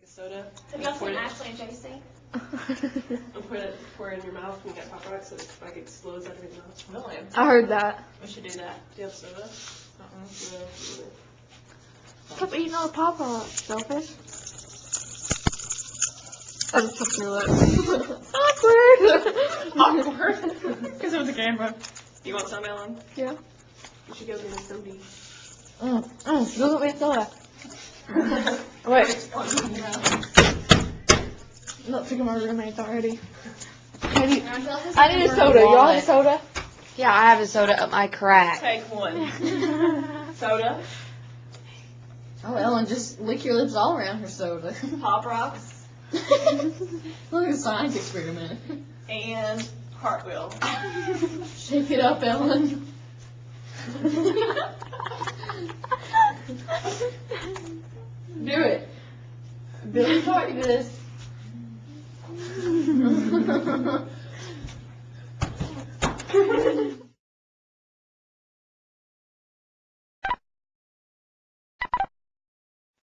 soda. Have y'all seen Ashley and JC? And pour it in your mouth and get Pop Rocks so it like explodes out of your mouth. Really? I heard that. We should do that. Do you have soda? No. Stop eating all the Pop Rocks, selfish. I just took your lip. Awkward. Awkward. Because it was a camera. You want some, Ellen? Yeah. You should go get a soda. Go get me a soda. Wait. I'm not picking my roommates already. I need a soda. Y'all have a soda? Yeah, I have a soda up my crack. Take one. Soda. Oh, Ellen, just lick your lips all around her soda. Pop Rocks. Look at a science experiment. And cartwheel. Shake it up, Ellen. Do it. Billy taught you this.